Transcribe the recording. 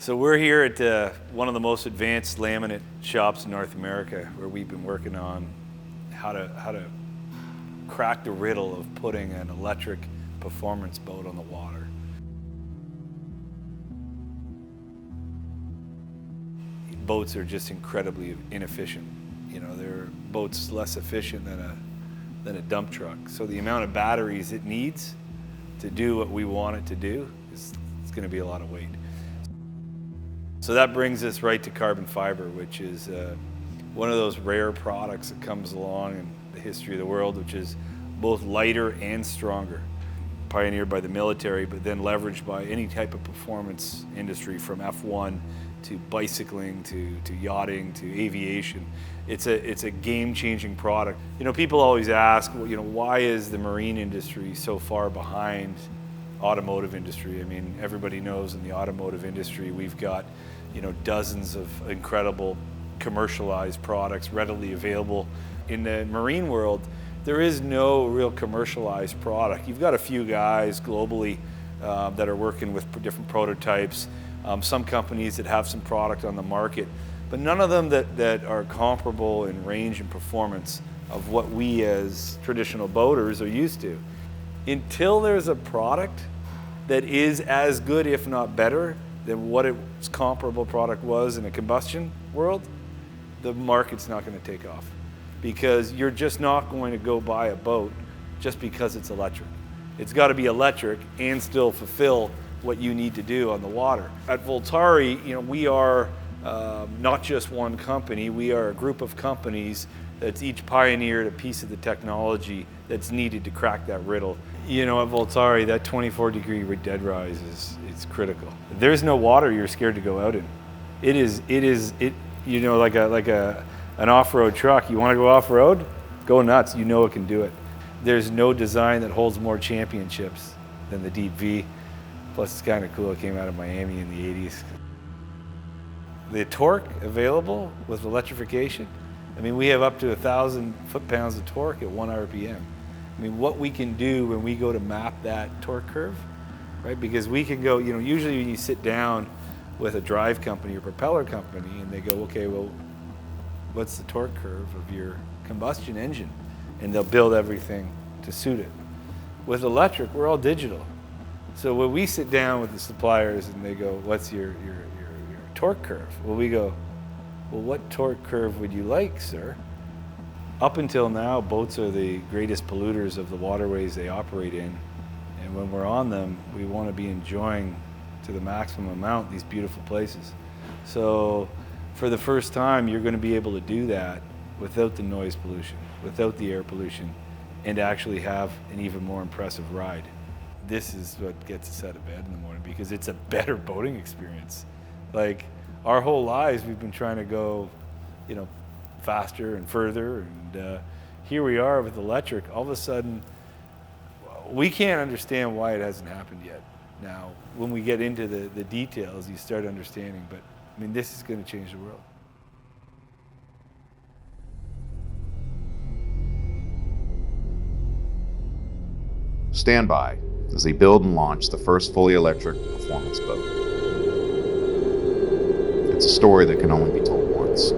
So we're here at one of the most advanced laminate shops in North America, where we've been working on how to crack the riddle of putting an electric performance boat on the water. Boats are just incredibly inefficient. You know, they're boats less efficient than a dump truck. So the amount of batteries it needs to do what we want it to do it's going to be a lot of weight. So that brings us right to carbon fiber, which is one of those rare products that comes along in the history of the world, which is both lighter and stronger. Pioneered by the military, but then leveraged by any type of performance industry, from F1 to bicycling to yachting to aviation. It's a game-changing product. You know, people always ask, well, you know, why is the marine industry so far behind automotive industry? I mean, everybody knows in the automotive industry we've got, you know, dozens of incredible commercialized products readily available. In the marine world, there is no real commercialized product. You've got a few guys globally that are working with different prototypes, some companies that have some product on the market, but none of them that are comparable in range and performance of what we as traditional boaters are used to. Until there's a product that is as good, if not better, than what its comparable product was in a combustion world, the market's not going to take off. Because you're just not going to go buy a boat just because it's electric. It's got to be electric and still fulfill what you need to do on the water. At Voltari, you know, we are not just one company, we are a group of companies that's each pioneered a piece of the technology that's needed to crack that riddle. You know, at Voltari, that 24-degree dead rise it's critical. There's no water you're scared to go out in. It is, you know, like an off-road truck. You want to go off-road? Go nuts, you know it can do it. There's no design that holds more championships than the Deep V. Plus, it's kind of cool, it came out of Miami in the 80s. The torque available with electrification, I mean, we have up to 1,000 foot-pounds of torque at 1 RPM. I mean, what we can do when we go to map that torque curve, right? Because we can go, you know, usually when you sit down with a drive company or propeller company and they go, okay, well, what's the torque curve of your combustion engine? And they'll build everything to suit it. With electric, we're all digital. So when we sit down with the suppliers and they go, what's your torque curve? Well, we go, well, what torque curve would you like, sir? Up until now, boats are the greatest polluters of the waterways they operate in. And when we're on them, we want to be enjoying to the maximum amount these beautiful places. So for the first time, you're going to be able to do that without the noise pollution, without the air pollution, and actually have an even more impressive ride. This is what gets us out of bed in the morning, because it's a better boating experience. Like, our whole lives, we've been trying to go, you know, faster and further, and here we are with electric. All of a sudden, we can't understand why it hasn't happened yet. Now, when we get into the details, you start understanding, but I mean, this is going to change the world. Stand by as they build and launch the first fully electric performance boat. It's a story that can only be told once.